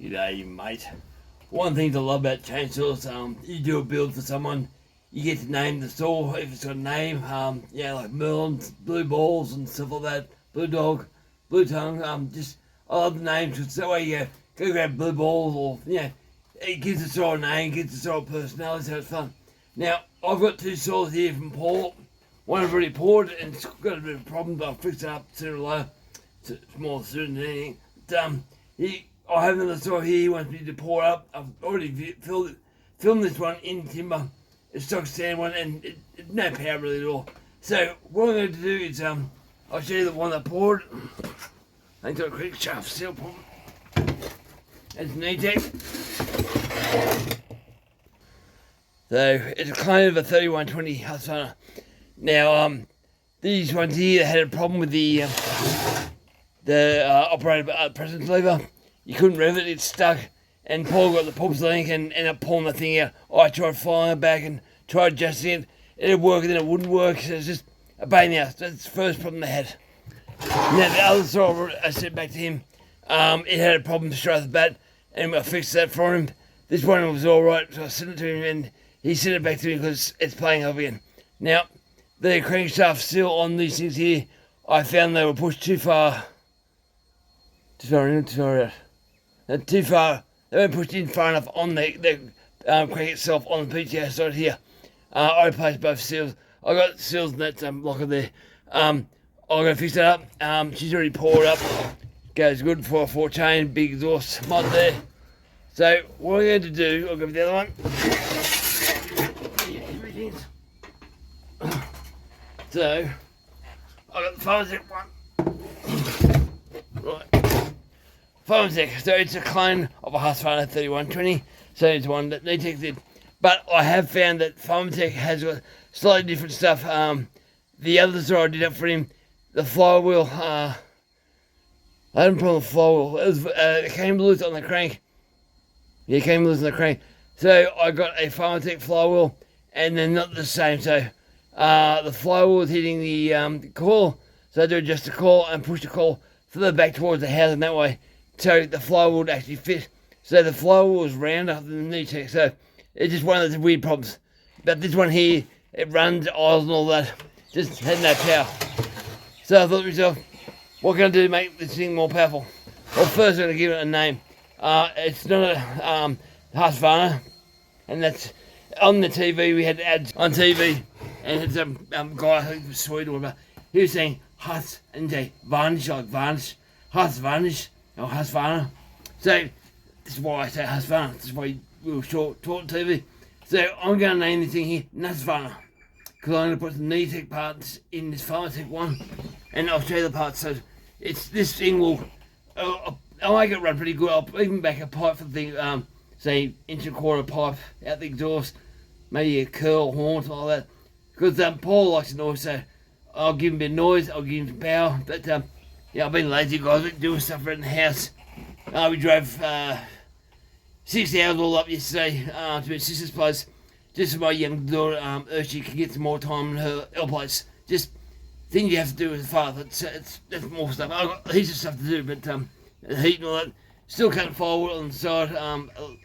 G'day, mate. One thing to love about chainsaws, you do a build for someone, you get to name the saw if it's got a name, like Merlin, Blue Balls and stuff like that, Blue Dog, Blue Tongue, I love the names because that way you go grab Blue Balls or, it gives the saw a name, gives the saw a personality, so it's fun. Now, I've got two saws here from Paul. One I've already poured and it's got a bit of a problem, but I'll fix it up sooner or later. It's more soon than anything. But, I have another saw here he wants me to pour up. I've already filmed this one in timber. It's stock stand one and it's no power really at all. So what I'm going to do is I'll show you the one that I poured. I think got a quick shaft seal problem. It's NUSQVARNA. So it's a kind of a 3120 husqvarna. Now these ones here had a problem with the operator presence lever. You couldn't rev it, it's stuck, and Paul got the pulse link and ended up pulling the thing out. I tried flying it back and tried adjusting it. It'd work and then it wouldn't work, so it's just a pain in the ass. That's the first problem they had. Now the other saw, I sent back to him, it had a problem straight off the bat, and I fixed that for him. This one was alright, so I sent it to him and he sent it back to me because it's playing up again. Now, the crankshaft seal on these things here, I found they were pushed too far. Too far. They weren't pushed in far enough on the crank itself on the PTO side here. I replaced both seals. I got seals in that locker there. I'm going to fix that up. She's already poured up. Goes good for a 4-chain, big exhaust mod there. So what I'm going to do, I'll give you the other one. So I got the farmertec one. Right. farmertec, so it's a clone of a husqvarna 3120, so it's one that NUSQVARNA did. But I have found that farmertec has got slightly different stuff. The other saw I did up for him, the flywheel, I had a problem with the flywheel. It came loose on the crank. Yeah, it came loose on the crank. So I got a farmertec flywheel, and they're not the same. So the flywheel was hitting the coil, so I do adjust the coil and push the coil further back towards the housing that way, so the flywheel would actually fit. So the flywheel was rounder than the NUSQVARNA, so it's just one of those weird problems. But this one here, it runs, aisles and all that, just had no power. So I thought to myself, what can I do to make this thing more powerful? Well, first I'm going to give it a name. It's not a husqvarna, and that's on the TV. We had ads on TV, and it's a guy, I think it was Sweden, or whatever. He was saying hus and say varnish, like varnish, husqvarnish or husqvarna. So this is why I say husqvarna. This is why we were taught on TV. So I'm going to name this thing here NUSQVARNA, because I'm going to put some NUSQVARNA parts in this farmertec one, and I'll show you the parts. So it's this thing will, I'll make it run pretty good. I'll even back a pipe for the thing, say 1.25 pipe out the exhaust, maybe a curl horn, something like that. Because Paul likes the noise, so I'll give him a bit of noise, I'll give him some power. But I've been lazy, guys, I've been doing stuff around the house. We drove 6 hours all up yesterday to my sister's place, just so my young daughter Urshi can get some more time in her place. Just things you have to do as a father. That's more stuff. I've got heaps of stuff to do, but the heat and all that. Still cutting firewood on the side.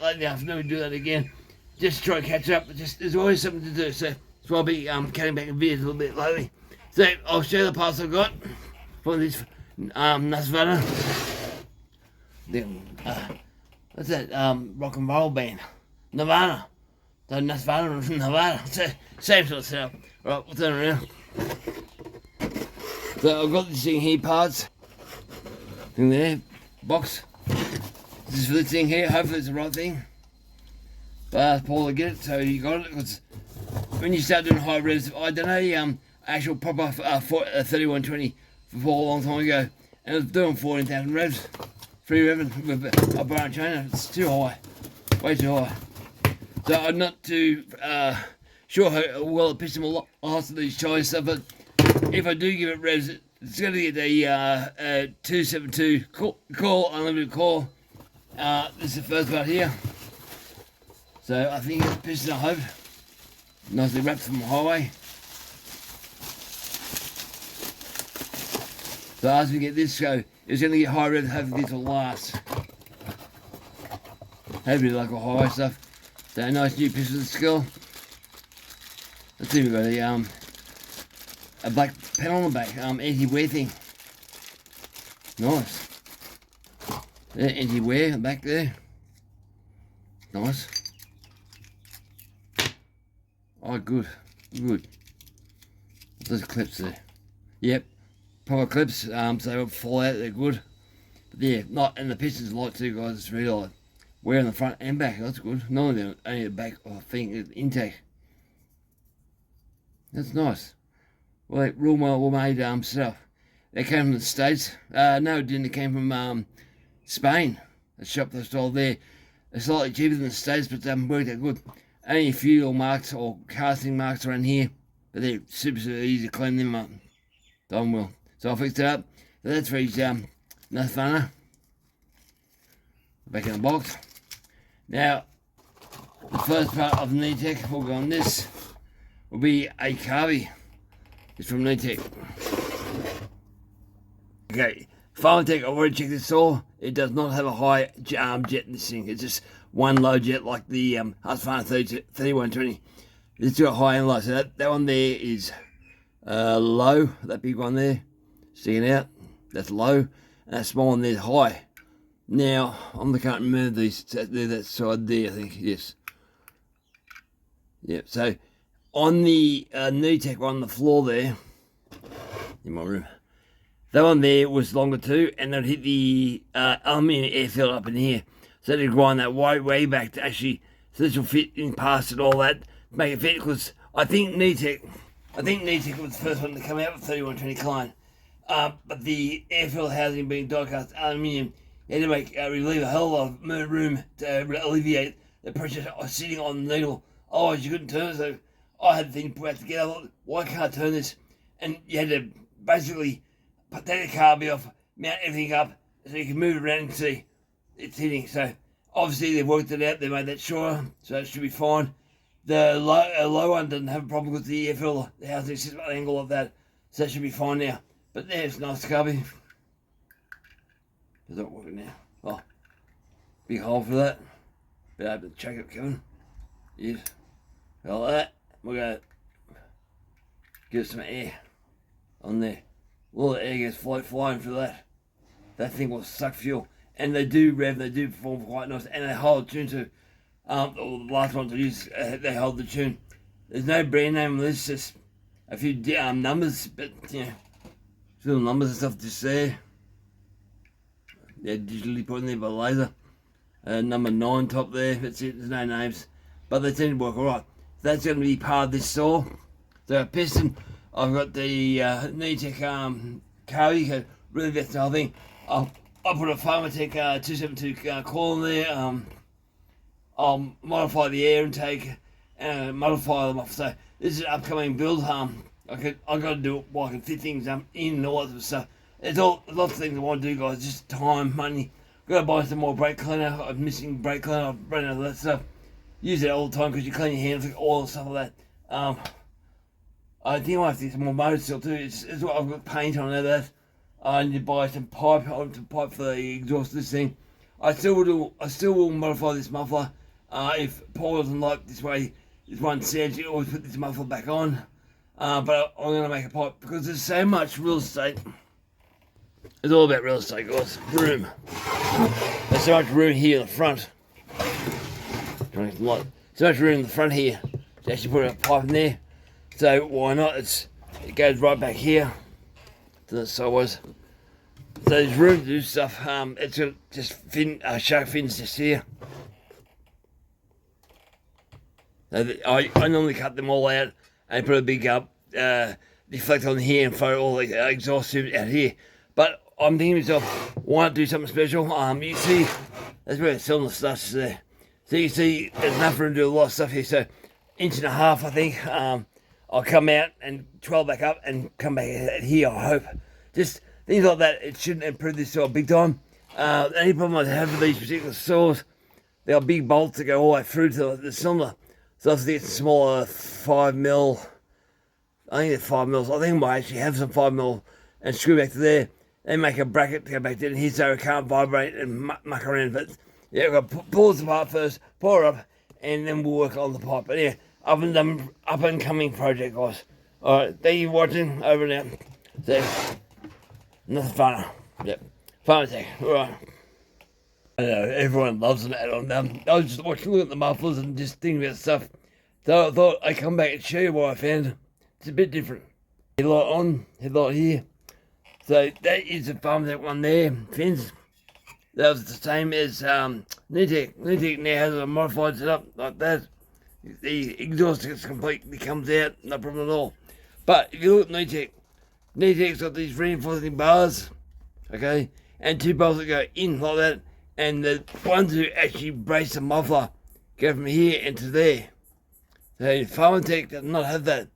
Late in the afternoon we do that again, just to try to catch up. But just there's always something to do. So I'll be cutting back in videos a little bit lately. So I'll show you the parts I've got for this NUSQVARNA. What's that rock and roll band? Nirvana. So NUSQVARNA from Nirvana. So same sort of setup. Right, we'll turn around. So I've got this thing here, parts. Thing there, box. This is for this thing here. Hopefully it's the right thing. But I asked Paul to get it, so he got it. Because when you start doing high revs, I done a actual proper 3120 for Paul a long time ago, and I was doing 14,000 revs, free revving with a bar and chain. It's too high, way too high. So I'm not too sure how well it pisses them a lot of these Chinese stuff, but if I do give it revs, it's going to get a 272 call, unlimited call. This is the first part here. So I think it's pissing, I hope. Nicely wrapped from the highway. So as we get this go, it's going to get high rev, hopefully this will last. Hopefully local highway stuff. So nice new pistol skill. Let's see, we've got a black panel on the back, anti-wear thing. Nice. Yeah, anti-wear back there. Nice. Oh, good. Good. Those clips there. Yep. Proper clips, so they won't fall out, they're good. But yeah, not, and the piston's light too, guys. It's really light. Wear on the front and back, that's good. Normally only the back, I think, intake. That's nice. Well, real well made stuff. They came from the States. No, it didn't. It came from Spain. The shop they sold there. They're slightly cheaper than the States, but they haven't worked that good. Only a few little marks or casting marks around here, but they're super easy to clean them up. Done well. So I'll fix it up. So that's for his NUSQVARNA. Back in the box. Now, the first part of the NUSQVARNA will go on this. Will be a carby. It's from NUSQVARNA. Okay, farmertec, I've already checked this all. It does not have a high jet in this thing. It's just one low jet like the husqvarna 3120. It's got high and low. So that one there is low. That big one there, sticking out, that's low. And that small one there's high. Now, I can't remember these. That side there, I think, yes. Yep, so on the NUSQVARNA one on the floor there, in my room, that one there was longer too, and they'd hit the aluminium air filter up in here. So they'd grind that way back to actually, so this will fit in past and all that, make it fit, because I think NUSQVARNA was the first one to come out with 3120 Klein. But the air filter housing being die-cast aluminium, you had to relieve a hell of a lot of room to alleviate the pressure sitting on the needle. Otherwise you couldn't turn it, so I had the thing put back together. I thought, why can't I turn this? And you had to basically take the carby off, mount everything up, so you can move it around and see it's hitting. So obviously they've worked it out, they made that shorter, so it should be fine. The low one doesn't have a problem with the air filter, the housing sits at an angle of that, so that should be fine now. But there's nice carby. Is that working now? Oh, big hole for that. Be able to check it, Kevin. Yes. Like that. We're going to give some air on there. All the air gets flying through that. That thing will suck fuel. And they do rev, they do perform quite nice. And they hold tune too. The last ones I used, they hold the tune. There's no brand name on this, just a few numbers, but yeah, little numbers and stuff just there. They're digitally put in there by laser. Number 9 top there, that's it, there's no names. But they tend to work alright. So that's going to be part of this saw. So a piston, I've got the NUSQVARNA carby, really that's the whole thing. I'll put a farmertec 272 coil in there. I'll modify the air intake and modify them off. So this is an upcoming build. I've got to do it while I can fit things in and all that sort of stuff. There's lots of things I want to do, guys. Just time, money. Got to buy some more brake cleaner. I'm missing brake cleaner. I've run out of that stuff. Use it all the time because you clean your hands with oil and stuff like that. I think I have to get some more motor still too. It's what I've got paint on that. I need to buy some pipe for the exhaust of this thing. I still will modify this muffler. If Paul doesn't like this way, this one says you always put this muffler back on. But I'm going to make a pipe because there's so much real estate. It's all about real estate, guys. Room. There's so much room here in the front. So much room in the front here to actually put a pipe in there. So why not? It goes right back here to the sideways. So there's room to do stuff. It's got just shark fins just here. So I normally cut them all out and put a big deflector on here and throw all the exhaust tubes out here. But I'm thinking to myself, why not do something special? You see, that's where they're selling the stuff there. So you see, there's enough room to do a lot of stuff here. So 1.5 inches, I think. I'll come out and 12 back up and come back here, I hope. Just things like that, it shouldn't improve this saw big time. The only problem I have with these particular saws, they are big bolts that go all the way through to the cylinder. So I have to get smaller 5mm. I think they're 5mm. I think I might actually have some 5mm and screw back to there. Then make a bracket to go back down here so it can't vibrate and muck around. But Yeah, we've got to pull this apart first, pour it up, and then we'll work on the pipe. But yeah, up and coming project, guys. Alright, thank you for watching. Over now. So, NUSQVARNA. Yep. farmertec. Alright. I know, everyone loves an add-on. I was just looking at the mufflers and just thinking about stuff. So I thought I'd come back and show you what I found. It's a bit different. Headlight on, headlight here. So that is the farmertec one there, fins. That was the same as NUSQVARNA. NUSQVARNA now has a modified setup like that. The exhaust completely comes out, no problem at all. But if you look at NUSQVARNA's got these reinforcing bars, okay, and two bolts that go in like that, and the ones who actually brace the muffler go from here into there. So farmertec does not have that.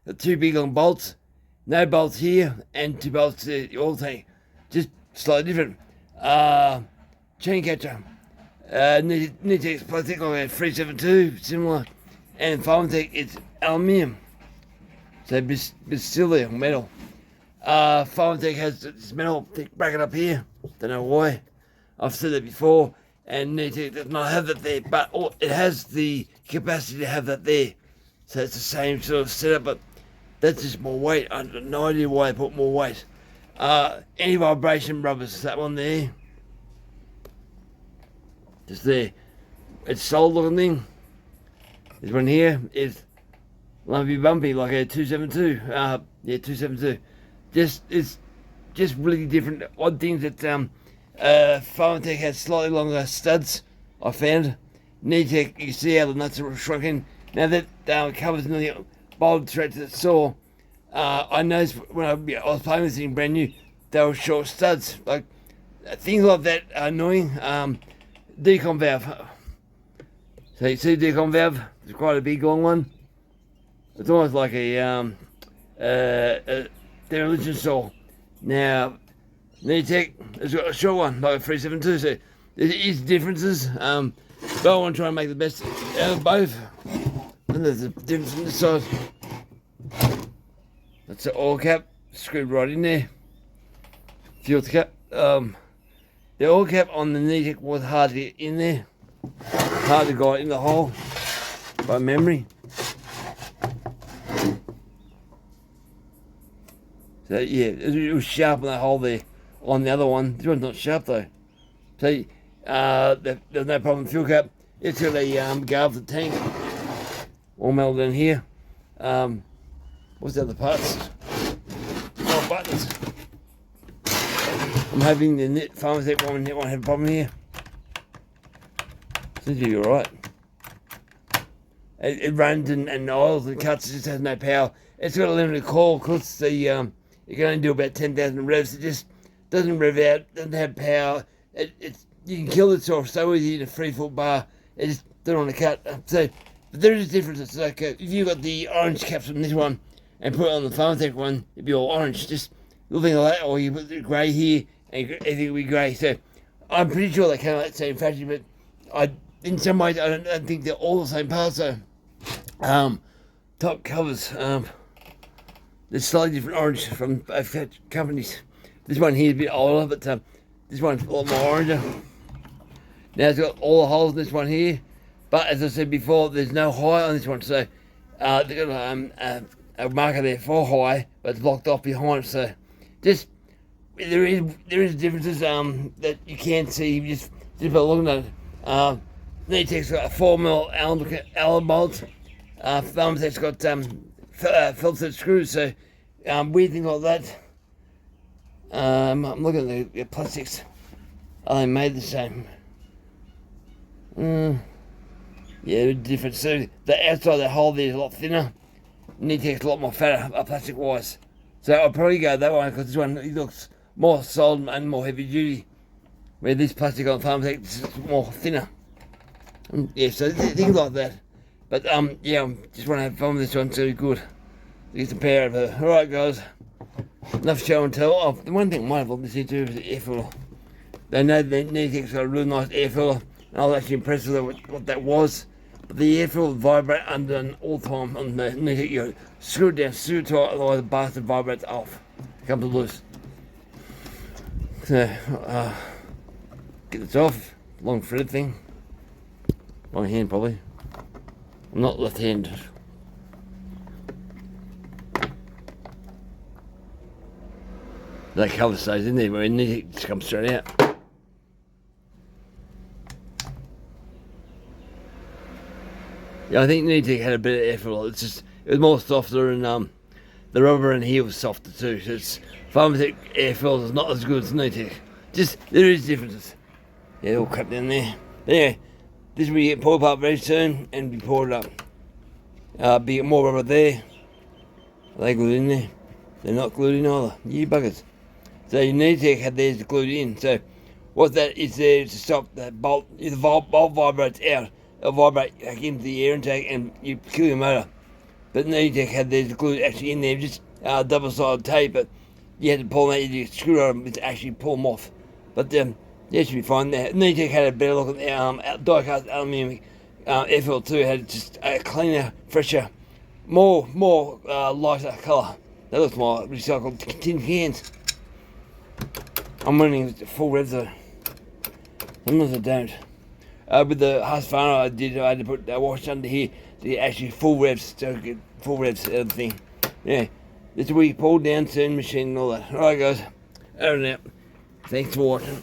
The two big long bolts, no bolts here, and two bolts to the oil tank. Just slightly different. Chain catcher. NUSQVARNA's plastic like a 372, similar. And farmertec, it's aluminium. So Brazilian metal. farmertec has this metal thick bracket up here. Don't know why. I've said that before. And NUSQVARNA does not have that there, but it has the capacity to have that there. So it's the same sort of setup, but that's just more weight. I have no idea why they put more weight. Anti-vibration rubbers, that one there. Just there. It's solid looking thing. This one here is lumpy bumpy like a 272. Yeah, 272. It's just really different. Odd things that farmertec has slightly longer studs, I found. NUSQVARNA, you can see how the nuts are shrunk in. Now that covers nearly bolted straight to the saw. I noticed when I was playing this thing brand new, they were short studs. Like things like that are annoying. Decon valve. So you see the decon valve? It's quite a big long one. It's almost like a demolition saw. Now NUSQVARNA has got a short one, like a 372. So there is differences. But I want to try and make the best out of both. And there's a difference in the size. That's the oil cap screwed right in there. Filter cap. The oil cap on the NUSQVARNA was hard to get in there. Hard to go in the hole by memory. So yeah, it was sharp on that hole there. On the other one, this one's not sharp though. So there's no problem with the fuel cap. It's got a go off the tank. All metal down here. What's the other parts? Oh, buttons. I'm hoping the farmertec one won't have a problem here. Seems to be alright. It runs and oils and cuts, it just has no power. It's got a limited coil because you can only do about 10,000 revs. It just doesn't rev out, doesn't have power. You can kill it so easy in a 3-foot bar. It just don't want to cut. So, but there is differences. Like if you got the orange caps on this one and put it on the farmertec one, it'd be all orange. Just looking like that, or you put the grey here and everything would be grey. So I'm pretty sure they came out the same factory, but in some ways I don't think they're all the same parts. So top covers, there's slightly different orange from both companies. This one here is a bit older, but this one's a lot more oranger. Now it's got all the holes in this one here, but as I said before, there's no high on this one. So they've got a marker there for high, but it's blocked off behind. So just there is differences that you can see just by looking at it. NUSQVARNA's got a 4mm Allen bolt. farmertec's got filtered screws. So weird thing like that. I'm looking at the plastics. Are they made the same? Yeah, they're different. So the outside of the hole there is a lot thinner. NUSQVARNA's a lot more fatter, plastic wise. So I'll probably go that one because this one it looks more solid and more heavy duty. Where this plastic on farmertec is more thinner. Yeah, so things like that. But yeah, I just want to have fun with this one. So good. Get some power of her. Alright guys. Enough show and tell. Oh, the one thing I might have looked into is the air filler. They know that NUSQVARNA's got a really nice air filler. And I was actually impressed with what that was. But the air filler would vibrate under all the time on the NUSQVARNA. You screw it down, screw it tight, otherwise the bastard vibrates off. It comes loose. So, get this off. long thread thing. Long hand probably. I'm not left-handed. That colour stays in there, but it needs to come straight out. Yeah, I think NUSQVARNA had a bit of effort. It's just, it was more softer, and the rubber in here was softer too. So it's farmertec air fills is not as good as NUSQVARNA. Just, there is differences. Yeah, all cut down there. Anyway, this will be getting pulled apart very soon and be poured up. Be more rubber there. Are they glued in there? They're not glued in either. You buggers. So NUSQVARNA had theirs glued in. So what that is there is to stop that bolt. If the bolt vibrates out, it'll vibrate back into the air intake and you kill your motor. But NUSQVARNA had theirs glued actually in there, just double-sided tape, but you had to pull them out, you screw them to actually pull them off. But they should be fine there. NUSQVARNA had a better look at die-cast aluminium. FL2 had just a cleaner, fresher, more lighter colour. That looks more recycled tin cans. I'm running full revs though. Sometimes I don't. With the husqvarna I had to put a wash under here to get actually full revs, so get full revs out of the thing. Yeah, this will be pulled down soon, machine and all that. Alright guys, over and out. Thanks for watching.